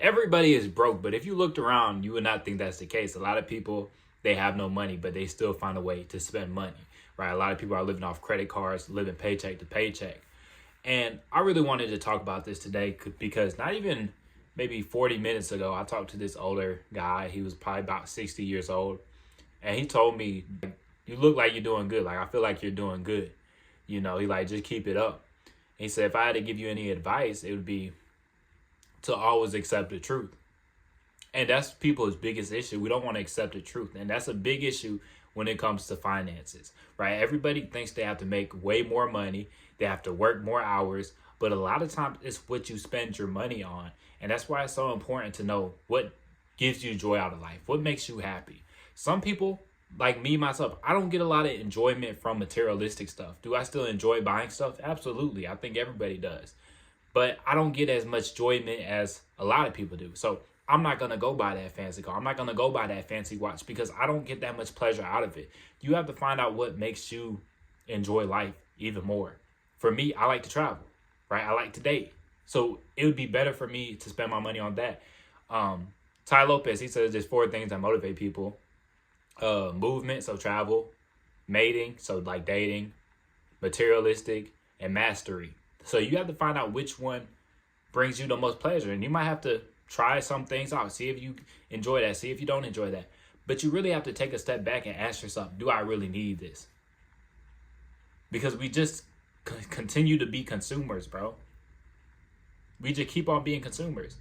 everybody is broke, but if you looked around, you would not think that's the case. A lot of people, they have no money, but they still find a way to spend money, right? A lot of people are living off credit cards, living paycheck to paycheck. And I really wanted to talk about this today because not even maybe 40 minutes ago, I talked to this older guy. He was probably about 60 years old. And he told me, you look like you're doing good. Like, I feel like you're doing good. You know, he like, just keep it up. And he said, if I had to give you any advice, it would be to always accept the truth. And that's people's biggest issue. We don't want to accept the truth. And that's a big issue when it comes to finances, right? Everybody thinks they have to make way more money. They have to work more hours. But a lot of times it's what you spend your money on. And that's why it's so important to know what gives you joy out of life. What makes you happy? Some people, like me, myself, I don't get a lot of enjoyment from materialistic stuff. Do I still enjoy buying stuff? Absolutely. I think everybody does. But I don't get as much enjoyment as a lot of people do. So I'm not going to go buy that fancy car. I'm not going to go buy that fancy watch because I don't get that much pleasure out of it. You have to find out what makes you enjoy life even more. For me, I like to travel, right? I like to date. So it would be better for me to spend my money on that. Ty Lopez, he says there's 4 things that motivate people. Movement, so travel, mating, so like dating, materialistic, and mastery. So you have to find out which one brings you the most pleasure. And you might have to try some things out, see if you enjoy that, see if you don't enjoy that. But you really have to take a step back and ask yourself, do I really need this? Because we just continue to be consumers, bro. We just keep on being consumers.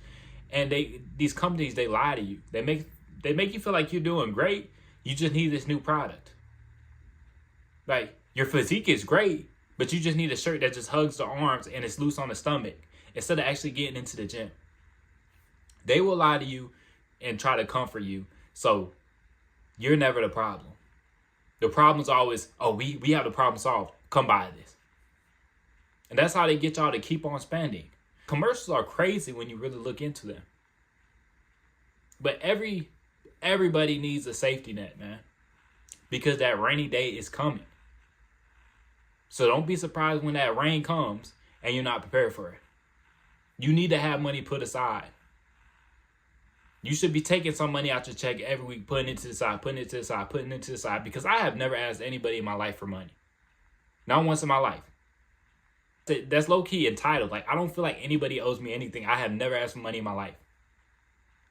And these companies, they lie to you. They make you feel like you're doing great. You just need this new product. Like, your physique is great, but you just need a shirt that just hugs the arms and it's loose on the stomach instead of actually getting into the gym. They will lie to you and try to comfort you. So you're never the problem. The problem's always, oh, we have the problem solved. Come buy this. And that's how they get y'all to keep on spending. Commercials are crazy when you really look into them. But everybody needs a safety net, man. Because that rainy day is coming. So don't be surprised when that rain comes and you're not prepared for it. You need to have money put aside. You should be taking some money out your check every week, putting it to the side, putting it to the side, putting it to the side. Because I have never asked anybody in my life for money. Not once in my life. That's low-key entitled. Like, I don't feel like anybody owes me anything. I have never asked for money in my life.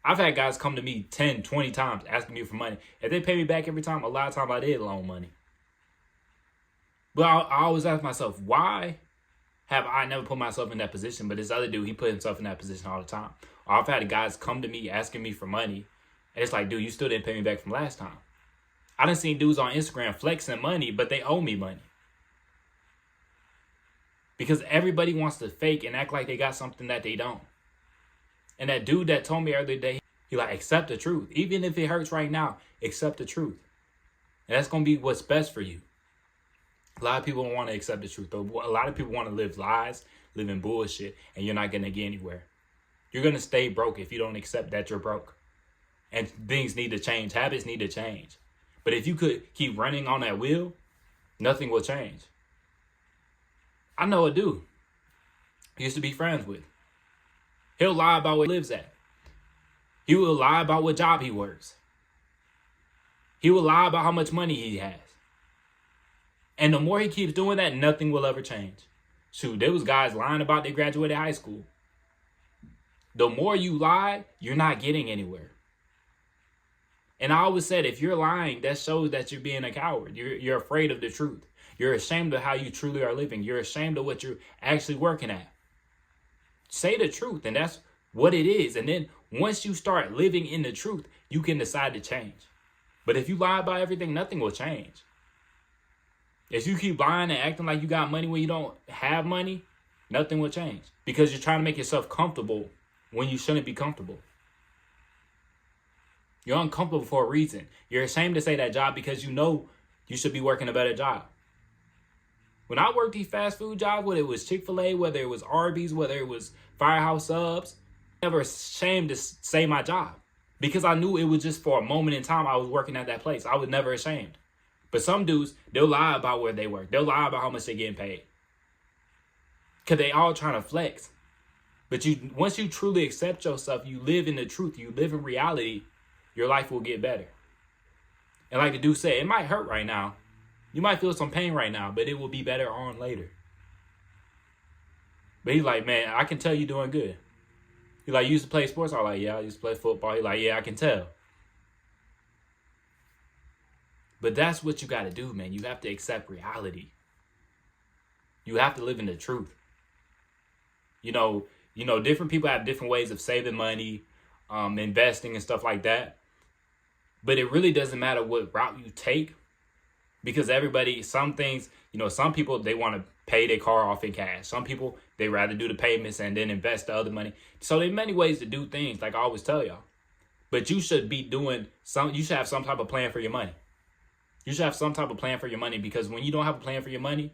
I've had guys come to me 10, 20 times asking me for money. If they pay me back every time, a lot of times I did loan money. But I always ask myself, why have I never put myself in that position? But this other dude, he put himself in that position all the time. Or I've had guys come to me asking me for money. And it's like, dude, you still didn't pay me back from last time. I done seen dudes on Instagram flexing money, but they owe me money. Because everybody wants to fake and act like they got something that they don't. And that dude that told me earlier today, he like, accept the truth. Even if it hurts right now, accept the truth. And that's going to be what's best for you. A lot of people don't want to accept the truth, though. A lot of people want to live lies, live in bullshit, and you're not going to get anywhere. You're going to stay broke if you don't accept that you're broke. And things need to change. Habits need to change. But if you could keep running on that wheel, nothing will change. I know a dude I used to be friends with. He'll lie about where he lives at. He will lie about what job he works. He will lie about how much money he has. And the more he keeps doing that, nothing will ever change. Shoot, there was guys lying about they graduated high school. The more you lie, you're not getting anywhere. And I always said, if you're lying, that shows that you're being a coward. You're afraid of the truth. You're ashamed of how you truly are living. You're ashamed of what you're actually working at. Say the truth, and that's what it is. And then once you start living in the truth, you can decide to change. But if you lie about everything, nothing will change. If you keep lying and acting like you got money when you don't have money, nothing will change. Because you're trying to make yourself comfortable when you shouldn't be comfortable. You're uncomfortable for a reason. You're ashamed to say that job because you know you should be working a better job. When I worked these fast food jobs, whether it was Chick-fil-A, whether it was Arby's, whether it was Firehouse Subs, I was never ashamed to say my job. Because I knew it was just for a moment in time I was working at that place. I was never ashamed. But some dudes, they'll lie about where they work. They'll lie about how much they're getting paid. Because they all trying to flex. But once you truly accept yourself, you live in the truth, you live in reality, your life will get better. And like the dude said, it might hurt right now. You might feel some pain right now, but it will be better on later. But he's like, man, I can tell you're doing good. He's like, you used to play sports? I'm like, yeah, I used to play football. He's like, yeah, I can tell. But that's what you got to do, man. You have to accept reality. You have to live in the truth. You know, different people have different ways of saving money, investing and stuff like that. But it really doesn't matter what route you take, because some things, some people, they want to pay their car off in cash. Some people, they rather do the payments and then invest the other money. So there are many ways to do things, like I always tell y'all. But you should you should have some type of plan for your money. You should have some type of plan for your money, because when you don't have a plan for your money,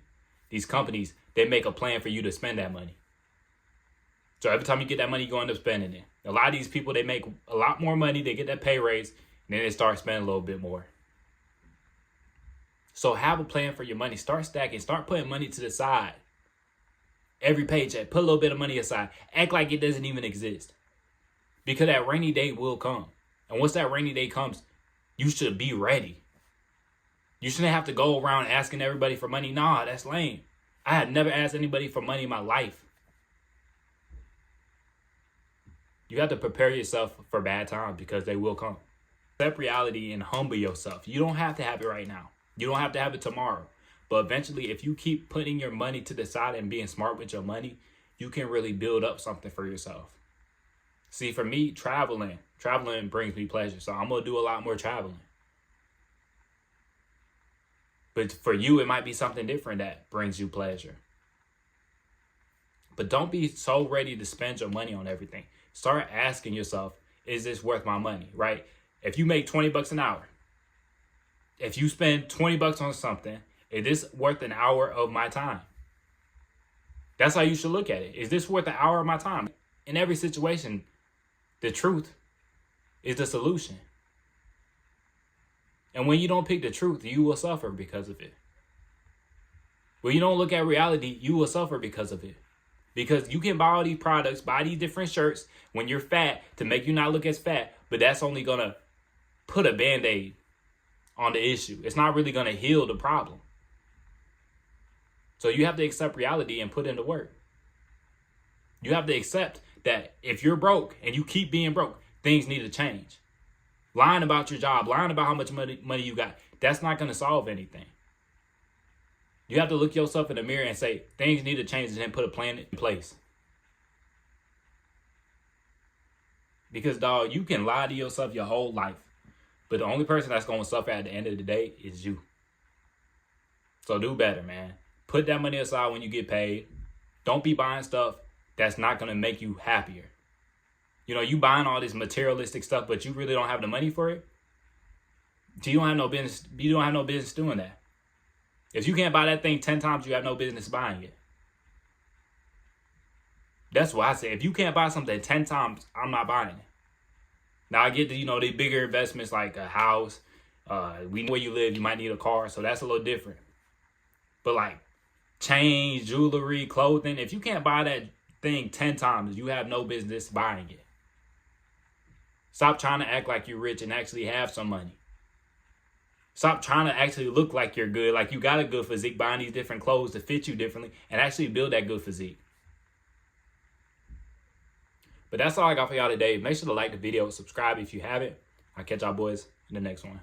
these companies, they make a plan for you to spend that money. So every time you get that money, you end up spending it. A lot of these people, they make a lot more money. They get that pay raise, and then they start spending a little bit more. So have a plan for your money. Start stacking. Start putting money to the side. Every paycheck, put a little bit of money aside. Act like it doesn't even exist. Because that rainy day will come. And once that rainy day comes, you should be ready. You shouldn't have to go around asking everybody for money. Nah, that's lame. I had never asked anybody for money in my life. You have to prepare yourself for bad times, because they will come. Accept reality and humble yourself. You don't have to have it right now. You don't have to have it tomorrow. But eventually, if you keep putting your money to the side and being smart with your money, you can really build up something for yourself. See, for me, traveling brings me pleasure. So I'm going to do a lot more traveling. But for you, it might be something different that brings you pleasure. But don't be so ready to spend your money on everything. Start asking yourself, is this worth my money, right? If you make $20 an hour, if you spend $20 on something, is this worth an hour of my time? That's how you should look at it. Is this worth an hour of my time? In every situation, the truth is the solution. And when you don't pick the truth, you will suffer because of it. When you don't look at reality, you will suffer because of it. Because you can buy all these products, buy these different shirts when you're fat to make you not look as fat, but that's only going to put a Band-Aid on the issue. It's not really going to heal the problem. So you have to accept reality and put in the work. You have to accept that if you're broke and you keep being broke, things need to change. Lying about your job, lying about how much money you got, that's not going to solve anything. You have to look yourself in the mirror and say, things need to change, and then put a plan in place. Because, dog, you can lie to yourself your whole life, but the only person that's going to suffer at the end of the day is you. So do better, man. Put that money aside when you get paid. Don't be buying stuff that's not going to make you happier. You buying all this materialistic stuff, but you really don't have the money for it. So you don't have no business doing that. If you can't buy that thing 10 times, you have no business buying it. That's what I say. If you can't buy something 10 times, I'm not buying it. Now I get the bigger investments like a house. We know where you live, you might need a car, so that's a little different. But like chains, jewelry, clothing, if you can't buy that thing 10 times, you have no business buying it. Stop trying to act like you're rich and actually have some money. Stop trying to actually look like you're good, like you got a good physique, buying these different clothes to fit you differently, and actually build that good physique. But that's all I got for y'all today. Make sure to like the video, subscribe if you haven't. I'll catch y'all boys in the next one.